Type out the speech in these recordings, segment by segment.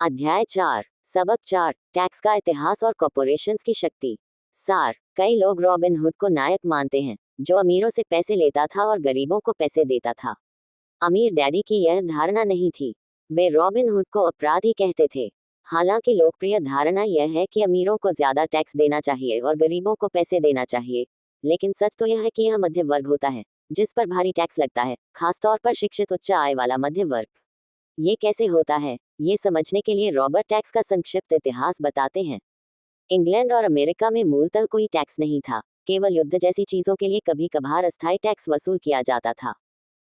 अध्याय 4 सबक 4 टैक्स का इतिहास और कॉर्पोरेशंस की शक्ति। सार, कई लोग रॉबिन हुड को नायक मानते हैं, जो अमीरों से पैसे लेता था और गरीबों को पैसे देता था। अमीर डैडी की यह धारणा नहीं थी। वे रॉबिन हुड को अपराधी कहते थे। हालांकि लोकप्रिय धारणा यह है कि अमीरों को ज्यादा टैक्स देना चाहिए और गरीबों को पैसे देना चाहिए, लेकिन सच तो यह है कि यह मध्य वर्ग होता है जिस पर भारी टैक्स लगता है, खासतौर पर शिक्षित उच्च आय वाला मध्य वर्ग। ये कैसे होता है, ये समझने के लिए रॉबर्ट टैक्स का संक्षिप्त इतिहास बताते हैं। इंग्लैंड और अमेरिका में मूलतः कोई टैक्स नहीं था, केवल युद्ध जैसी चीजों के लिए कभी कभार अस्थायी टैक्स वसूल किया जाता था।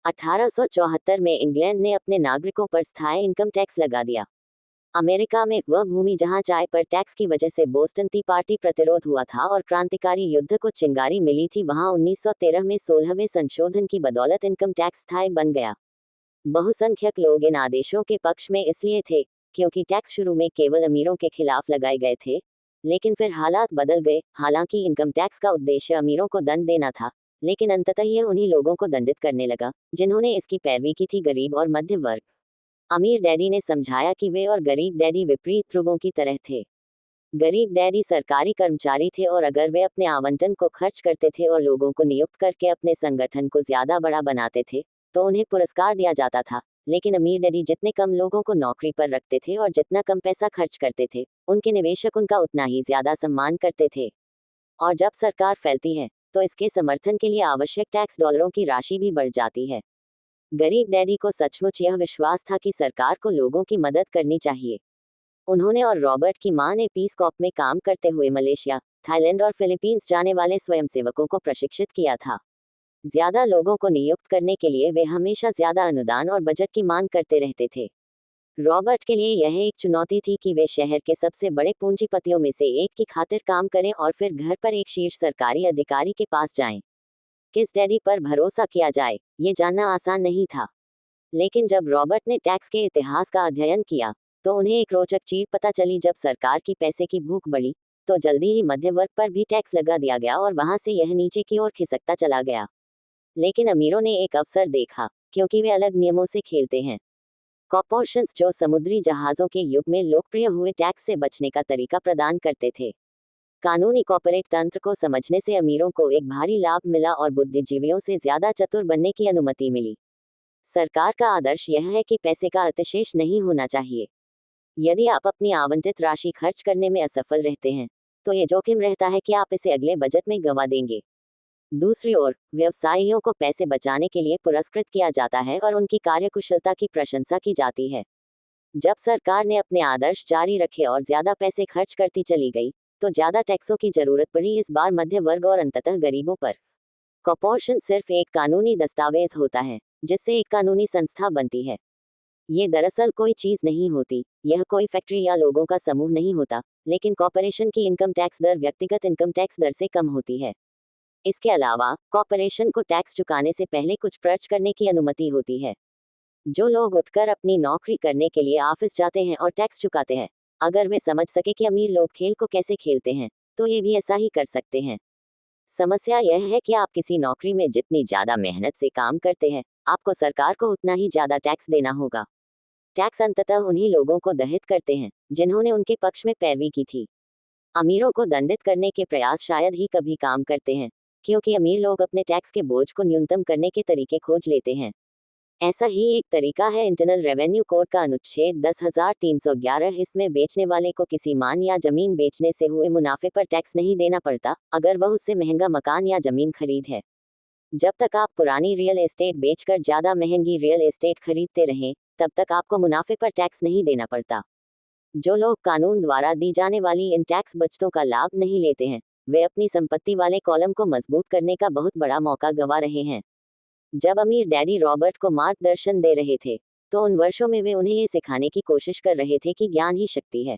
1874 में इंग्लैंड ने अपने नागरिकों पर स्थायी इनकम टैक्स लगा दिया। अमेरिका में वह भूमि जहां चाय पर टैक्स की वजह से बोस्टन टी पार्टी प्रतिरोध हुआ था और क्रांतिकारी युद्ध को चिंगारी मिली थी, वहां 1913 में 16वें संशोधन की बदौलत इनकम टैक्स स्थायी बन गया। बहुसंख्यक लोग इन आदेशों के पक्ष में इसलिए थे क्योंकि टैक्स शुरू में केवल अमीरों के खिलाफ लगाए गए थे, लेकिन फिर हालात बदल गए। हालांकि इनकम टैक्स का उद्देश्य अमीरों को दंड देना था, लेकिन अंततः यह उन्हीं लोगों को दंडित करने लगा जिन्होंने इसकी पैरवी की थी, गरीब और मध्य वर्ग। अमीर डैडी ने समझाया कि वे और गरीब डैडी विपरीत ध्रुवों की तरह थे। गरीब डैडी सरकारी कर्मचारी थे और अगर वे अपने आवंटन को खर्च करते थे और लोगों को नियुक्त करके अपने संगठन को ज्यादा बड़ा बनाते थे, तो उन्हें पुरस्कार दिया जाता था। लेकिन अमीर डैडी जितने कम लोगों को नौकरी पर रखते थे और जितना कम पैसा खर्च करते थे, उनके निवेशक उनका उतना ही ज्यादा सम्मान करते थे। और जब सरकार फैलती है, तो इसके समर्थन के लिए आवश्यक टैक्स डॉलरों की राशि भी बढ़ जाती है। गरीब डैडी को सचमुच यह विश्वास था कि सरकार को लोगों की मदद करनी चाहिए। उन्होंने और रॉबर्ट की मां ने पीस कॉप में काम करते हुए मलेशिया, थाईलैंड और फिलीपींस जाने वाले स्वयंसेवकों को प्रशिक्षित किया था। ज्यादा लोगों को नियुक्त करने के लिए वे हमेशा ज्यादा अनुदान और बजट की मांग करते रहते थे। रॉबर्ट के लिए यह एक चुनौती थी कि वे शहर के सबसे बड़े पूंजीपतियों में से एक की खातिर काम करें और फिर घर पर एक शीर्ष सरकारी अधिकारी के पास जाएं। किस डैडी पर भरोसा किया जाए, ये जानना आसान नहीं था। लेकिन जब रॉबर्ट ने टैक्स के इतिहास का अध्ययन किया, तो उन्हें एक रोचक चीज पता चली। जब सरकार की पैसे की भूख बढ़ी, तो जल्दी ही मध्य वर्ग पर भी टैक्स लगा दिया गया और वहां से यह नीचे की ओर खिसकता चला गया। लेकिन अमीरों ने एक अवसर देखा, क्योंकि वे अलग नियमों से खेलते हैं। कॉर्पोरेशंस, जो समुद्री जहाजों के युग में लोकप्रिय हुए, टैक्स से बचने का तरीका प्रदान करते थे। कानूनी कॉर्पोरेट तंत्र को समझने से अमीरों को एक भारी लाभ मिला और बुद्धिजीवियों से ज्यादा चतुर बनने की अनुमति मिली। सरकार का आदर्श यह है कि पैसे का अतिशेष नहीं होना चाहिए। यदि आप अपनी आवंटित राशि खर्च करने में असफल रहते हैं, तो ये जोखिम रहता है कि आप इसे अगले बजट में गंवा देंगे। दूसरी ओर, व्यवसायियों को पैसे बचाने के लिए पुरस्कृत किया जाता है और उनकी कार्यकुशलता की प्रशंसा की जाती है। जब सरकार ने अपने आदर्श जारी रखे और ज्यादा पैसे खर्च करती चली गई, तो ज्यादा टैक्सों की जरूरत पड़ी, इस बार मध्य वर्ग और अंततः गरीबों पर। कॉर्पोरेशन सिर्फ एक कानूनी दस्तावेज होता है, जिससे एक कानूनी संस्था बनती है। ये दरअसल कोई चीज नहीं होती, यह कोई फैक्ट्री या लोगों का समूह नहीं होता, लेकिन कॉर्पोरेशन की इनकम टैक्स दर व्यक्तिगत इनकम टैक्स दर से कम होती है। इसके अलावा कॉर्पोरेशन को टैक्स चुकाने से पहले कुछ खर्च करने की अनुमति होती है। जो लोग उठकर अपनी नौकरी करने के लिए ऑफिस जाते हैं और टैक्स चुकाते हैं, अगर वे समझ सके कि अमीर लोग खेल को कैसे खेलते हैं, तो ये भी ऐसा ही कर सकते हैं। समस्या यह है कि आप किसी नौकरी में जितनी ज्यादा मेहनत से काम करते हैं, आपको सरकार को उतना ही ज्यादा टैक्स देना होगा। टैक्स अंततः उन्हीं लोगों को दहित करते हैं जिन्होंने उनके पक्ष में पैरवी की थी। अमीरों को दंडित करने के प्रयास शायद ही कभी काम करते हैं, क्योंकि अमीर लोग अपने टैक्स के बोझ को न्यूनतम करने के तरीके खोज लेते हैं। ऐसा ही एक तरीका है इंटरनल रेवेन्यू कोड का अनुच्छेद 10,311। इसमें बेचने वाले को किसी मान या जमीन बेचने से हुए मुनाफे पर टैक्स नहीं देना पड़ता, अगर वह उससे महंगा मकान या जमीन खरीद है। जब तक आप पुरानी रियल एस्टेट बेचकर ज्यादा महंगी रियल एस्टेट खरीदते रहें, तब तक आपको मुनाफे पर टैक्स नहीं देना पड़ता। जो लोग कानून द्वारा दी जाने वाली इन टैक्स बचतों का लाभ नहीं लेते हैं, वे अपनी संपत्ति वाले कॉलम को मजबूत करने का बहुत बड़ा मौका गंवा रहे हैं। जब अमीर डैडी रॉबर्ट को मार्गदर्शन दे रहे थे, तो उन वर्षों में वे उन्हें ये सिखाने की कोशिश कर रहे थे कि ज्ञान ही शक्ति है,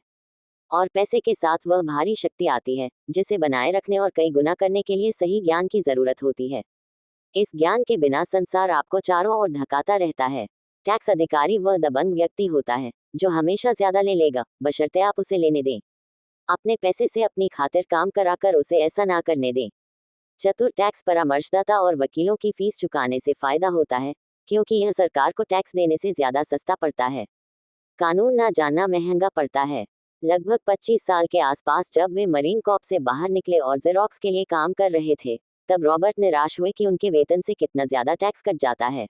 और पैसे के साथ वह भारी शक्ति आती है जिसे बनाए रखने और कई गुना करने के लिए सही ज्ञान की जरूरत होती है। इस ज्ञान के बिना संसार आपको चारों ओर धकाता रहता है। टैक्स अधिकारी वह दबंग व्यक्ति होता है जो हमेशा ज्यादा ले लेगा, बशर्ते आप उसे लेने दें। अपने पैसे से अपनी खातिर काम कराकर उसे ऐसा ना करने दें। चतुर टैक्स परामर्शदाता और वकीलों की फीस चुकाने से फायदा होता है, क्योंकि यह सरकार को टैक्स देने से ज्यादा सस्ता पड़ता है। कानून ना जानना महंगा पड़ता है। लगभग 25 साल के आसपास जब वे मरीन कॉर्प से बाहर निकले और जेरोक्स के लिए काम कर रहे थे, तब रॉबर्ट निराश हुए कि उनके वेतन से कितना ज्यादा टैक्स कट जाता है।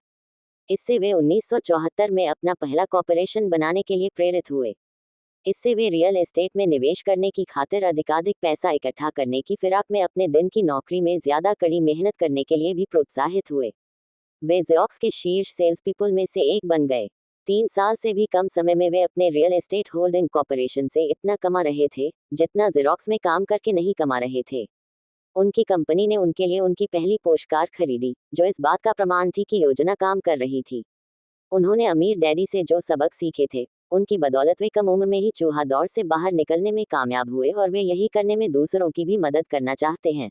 इससे वे 1974 में अपना पहला कॉर्पोरेशन बनाने के लिए प्रेरित हुए। इससे वे रियल एस्टेट में निवेश करने की खातिर अधिकाधिक पैसा इकट्ठा करने की फिराक में अपने दिन की नौकरी में ज्यादा कड़ी मेहनत करने के लिए भी प्रोत्साहित हुए। वे जेरोक्स के शीर्ष सेल्स पीपल में से एक बन गए। 3 साल से भी कम समय में वे अपने रियल एस्टेट होल्डिंग कॉर्पोरेशन से इतना कमा रहे थे जितना जेरोक्स में काम करके नहीं कमा रहे थे। उनकी कंपनी ने उनके लिए उनकी पहली पोस्टकार्ड खरीदी, जो इस बात का प्रमाण थी कि योजना काम कर रही थी। उन्होंने अमीर डैडी से जो सबक सीखे थे, उनकी बदौलत वे कम उम्र में ही चूहा दौड़ से बाहर निकलने में कामयाब हुए और वे यही करने में दूसरों की भी मदद करना चाहते हैं।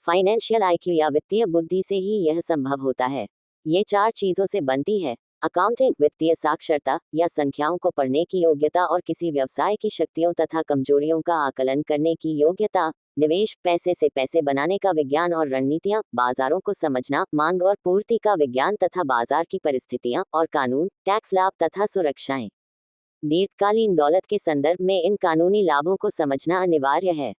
फाइनेंशियल आईक्यू या वित्तीय बुद्धि से ही यह संभव होता है। ये 4 चीजों से बनती है: अकाउंटिंग, वित्तीय साक्षरता या संख्याओं को पढ़ने की योग्यता और किसी व्यवसाय की शक्तियों तथा कमजोरियों का आकलन करने की योग्यता, निवेश, पैसे से पैसे बनाने का विज्ञान और रणनीतियां, बाजारों को समझना, मांग और पूर्ति का विज्ञान तथा बाजार की परिस्थितियां और कानून, टैक्स लाभ तथा सुरक्षाएं। दीर्घकालीन दौलत के संदर्भ में इन कानूनी लाभों को समझना अनिवार्य है।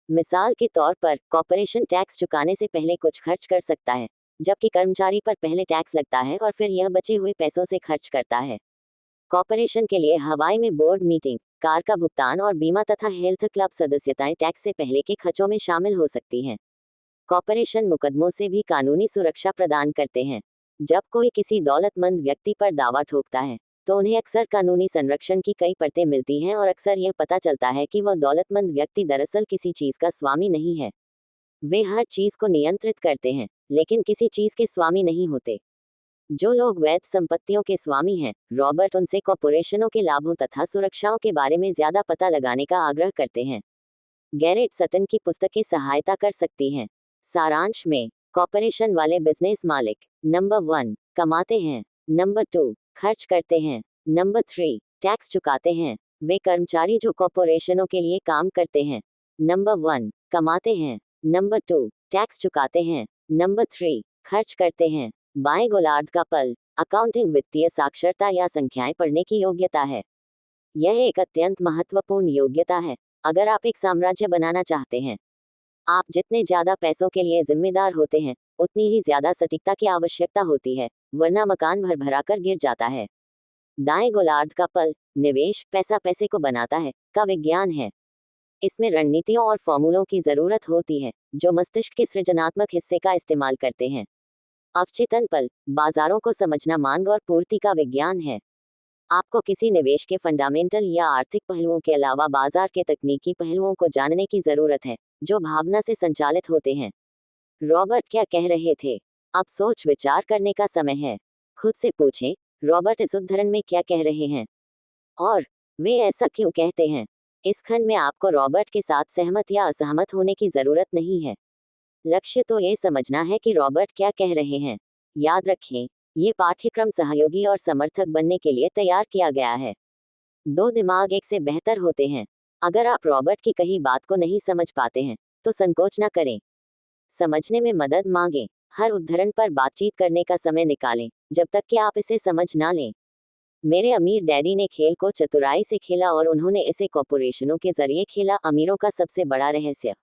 मिसाल के तौर पर, कॉर्पोरेशन टैक्स चुकाने से पहले कुछ खर्च कर सकता है, जबकि कर्मचारी पर पहले टैक्स लगता है और फिर यह बचे हुए पैसों से खर्च करता है। कॉर्पोरेशन के लिए हवाई में बोर्ड मीटिंग, कार का भुगतान और बीमा तथा हेल्थ क्लब सदस्यताएं टैक्स से पहले के खर्चों में शामिल हो सकती हैं। कॉर्पोरेशन मुकदमों से भी कानूनी सुरक्षा प्रदान करते हैं। जब कोई किसी दौलतमंद व्यक्ति पर दावा ठोकता है, तो उन्हें अक्सर कानूनी संरक्षण की कई परतें मिलती हैं और अक्सर यह पता चलता है कि वह दौलतमंद व्यक्ति दरअसल किसी चीज का स्वामी नहीं है। वे हर चीज को नियंत्रित करते हैं, लेकिन किसी चीज के स्वामी नहीं होते। जो लोग वैध संपत्तियों के स्वामी हैं, रॉबर्ट उनसे कॉर्पोरेशनों के लाभों तथा सुरक्षाओं के बारे में ज्यादा पता लगाने का आग्रह करते हैं। गैरेट सटन की पुस्तकें सहायता कर सकती हैं। सारांश में, कॉर्पोरेशन वाले बिजनेस मालिक: नंबर 1, कमाते हैं। नंबर 2, खर्च करते हैं। नंबर 3, टैक्स चुकाते हैं। वे कर्मचारी जो कॉर्पोरेशनों के लिए काम करते हैं। नंबर 1, कमाते हैं। नंबर 2, टैक्स चुकाते हैं। नंबर 3, खर्च करते हैं। बाएं गोलार्ध का पल: अकाउंटिंग, वित्तीय साक्षरता या संख्याएं पढ़ने की योग्यता है। यह एक अत्यंत महत्वपूर्ण योग्यता है अगर आप एक साम्राज्य बनाना चाहते हैं। आप जितने ज्यादा पैसों के लिए जिम्मेदार होते हैं, उतनी ही ज्यादा सटीकता की आवश्यकता होती है, वरना मकान भरभरा कर गिर जाता है। दाएं गोलार्ध का पल: निवेश, पैसा पैसे को बनाता है, का विज्ञान है। इसमें रणनीतियों और फॉर्मूलों की जरूरत होती है, जो मस्तिष्क के सृजनात्मक हिस्से का इस्तेमाल करते हैं। अवचेतन पल: बाजारों को समझना, मांग और पूर्ति का विज्ञान है। आपको किसी निवेश के फंडामेंटल या आर्थिक पहलुओं के अलावा बाजार के तकनीकी पहलुओं को जानने की जरूरत है, जो भावना से संचालित होते हैं। रॉबर्ट क्या कह रहे थे? अब सोच विचार करने का समय है। खुद से पूछें, रॉबर्ट इस उद्धरण में क्या कह रहे हैं और वे ऐसा क्यों कहते हैं। इस खंड में आपको रॉबर्ट के साथ सहमत या असहमत होने की जरूरत नहीं है। लक्ष्य तो ये समझना है कि रॉबर्ट क्या कह रहे हैं। याद रखें, ये पाठ्यक्रम सहयोगी और समर्थक बनने के लिए तैयार किया गया है। 2 दिमाग एक से बेहतर होते हैं। अगर आप रॉबर्ट की कही बात को नहीं समझ पाते हैं, तो संकोच न करें। समझने में मदद मांगें। हर उद्धरण पर बातचीत करने का समय निकालें, जब तक कि आप इसे समझ ना लें। मेरे अमीर डैडी ने खेल को चतुराई से खेला और उन्होंने इसे कॉर्पोरेशनों के जरिए खेला। अमीरों का सबसे बड़ा रहस्य: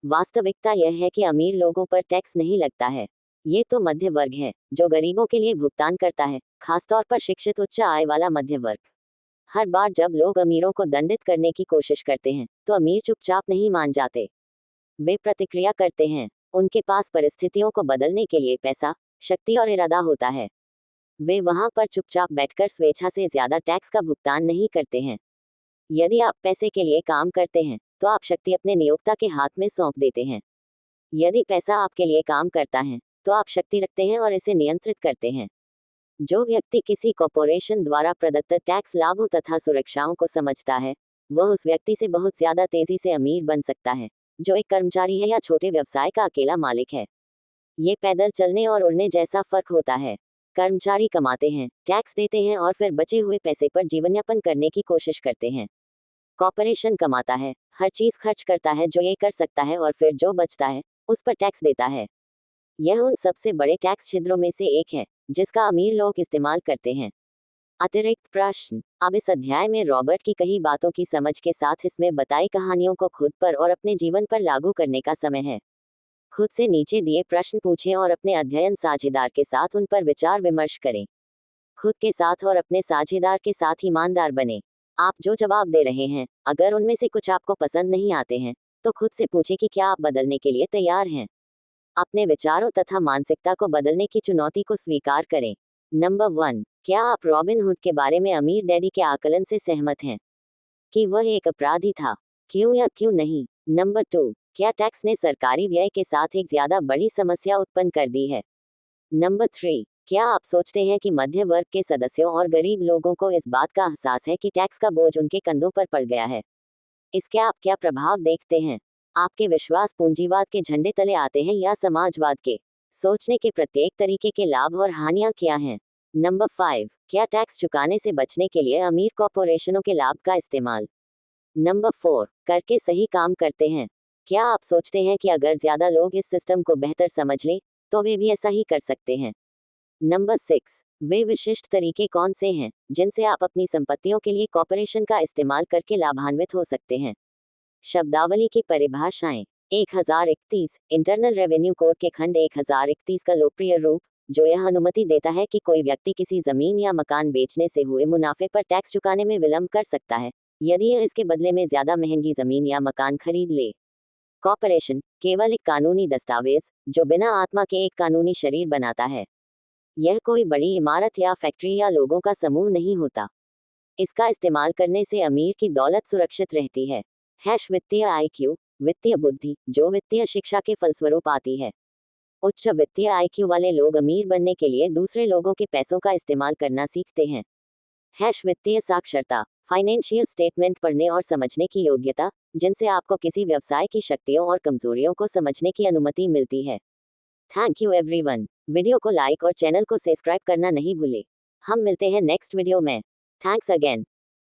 वास्तविकता यह है कि अमीर लोगों पर टैक्स नहीं लगता है। ये तो मध्य वर्ग है, जो गरीबों के लिए भुगतान करता है, खासतौर पर शिक्षित उच्च आय वाला मध्य वर्ग। हर बार जब लोग अमीरों को दंडित करने की कोशिश करते हैं, तो अमीर चुपचाप नहीं मान जाते। वे प्रतिक्रिया करते हैं। उनके पास परिस्थितियों को बदलने के लिए पैसा, शक्ति और इरादा होता है। वे वहां पर चुपचाप बैठकर स्वेच्छा से ज्यादा टैक्स का भुगतान नहीं करते हैं। यदि आप पैसे के लिए काम करते हैं, तो आप शक्ति अपने नियोक्ता के हाथ में सौंप देते हैं। यदि पैसा आपके लिए काम करता है, तो आप शक्ति रखते हैं और इसे नियंत्रित करते हैं। जो व्यक्ति किसी कॉर्पोरेशन द्वारा प्रदत्त टैक्स लाभों तथा सुरक्षाओं को समझता है, वह उस व्यक्ति से बहुत ज्यादा तेजी से अमीर बन सकता है, जो एक कर्मचारी है या छोटे व्यवसाय का अकेला मालिक है। ये पैदल चलने और उड़ने जैसा फर्क होता है। कर्मचारी कमाते हैं, टैक्स देते हैं और फिर बचे हुए पैसे पर जीवनयापन करने की कोशिश करते हैं। कॉर्पोरेशन कमाता है, हर चीज खर्च करता है जो ये कर सकता है और फिर जो बचता है, उस पर टैक्स देता है। यह उन सबसे बड़े टैक्स छिद्रों में से एक है, जिसका अमीर लोग इस्तेमाल करते हैं। अतिरिक्त प्रश्न। अब इस अध्याय में रॉबर्ट की कही बातों की समझ के साथ इसमें बताई कहानियों को खुद पर और अपने जीवन पर लागू करने का समय है। खुद से नीचे दिए प्रश्न पूछें और अपने अध्ययन साझेदार के साथ उन पर विचार विमर्श करें। खुद के साथ और अपने साझेदार के साथ ईमानदार बने। आप जो जवाब दे रहे हैं, अगर उनमें से कुछ आपको पसंद नहीं आते हैं, तो खुद से पूछें कि क्या आप बदलने के लिए तैयार हैं। अपने विचारों तथा मानसिकता को बदलने की चुनौती को स्वीकार करें। नंबर 1, क्या आप रॉबिन हुड के बारे में अमीर डैडी के आकलन से सहमत हैं कि वह एक अपराधी था? क्यों या क्यों नहीं? नंबर 2, क्या टैक्स ने सरकारी व्यय के साथ एक ज्यादा बड़ी समस्या उत्पन्न कर दी है? नंबर 3, क्या आप सोचते हैं कि मध्य वर्ग के सदस्यों और गरीब लोगों को इस बात का एहसास है कि टैक्स का बोझ उनके कंधों पर पड़ गया है? इसके आप क्या प्रभाव देखते हैं? आपके विश्वास पूंजीवाद के झंडे तले आते हैं या समाजवाद के? सोचने के प्रत्येक तरीके के लाभ और हानियां क्या हैं? नंबर 5, क्या टैक्स चुकाने से बचने के लिए अमीर कॉरपोरेशनों के लाभ का इस्तेमाल नंबर 4 करके सही काम करते हैं? क्या आप सोचते हैं कि अगर ज्यादा लोग इस सिस्टम को बेहतर समझ लें, तो वे भी ऐसा ही कर सकते हैं? नंबर 6, वे विशिष्ट तरीके कौन से हैं जिनसे आप अपनी संपत्तियों के लिए कॉरपोरेशन का इस्तेमाल करके लाभान्वित हो सकते हैं? शब्दावली की परिभाषाएं। 1031 इंटरनल रेवेन्यू कोड के खंड 1031 का लोकप्रिय रूप, जो यह अनुमति देता है कि कोई व्यक्ति किसी जमीन या मकान बेचने से हुए मुनाफे पर टैक्स चुकाने में विलंब कर सकता है, यदि यह इसके बदले में ज्यादा महंगी जमीन या मकान खरीद ले। कॉरपोरेशन केवल एक कानूनी दस्तावेज जो बिना आत्मा के एक कानूनी शरीर बनाता है। यह कोई बड़ी इमारत या फैक्ट्री या लोगों का समूह नहीं होता। इसका इस्तेमाल करने से अमीर की दौलत सुरक्षित रहती है। वित्तीय आईक्यू, वित्तीय बुद्धि, जो वित्तीय शिक्षा के फलस्वरूप आती है। उच्च वित्तीय आईक्यू वाले लोग अमीर बनने के लिए दूसरे लोगों के पैसों का इस्तेमाल करना सीखते हैं। वित्तीय साक्षरता, फाइनेंशियल स्टेटमेंट पढ़ने और समझने की योग्यता, जिनसे आपको किसी व्यवसाय की शक्तियों और कमजोरियों को समझने की अनुमति मिलती है। Thank you everyone. वीडियो को लाइक और चैनल को सब्सक्राइब करना नहीं भूले। हम मिलते हैं नेक्स्ट वीडियो में। Thanks again.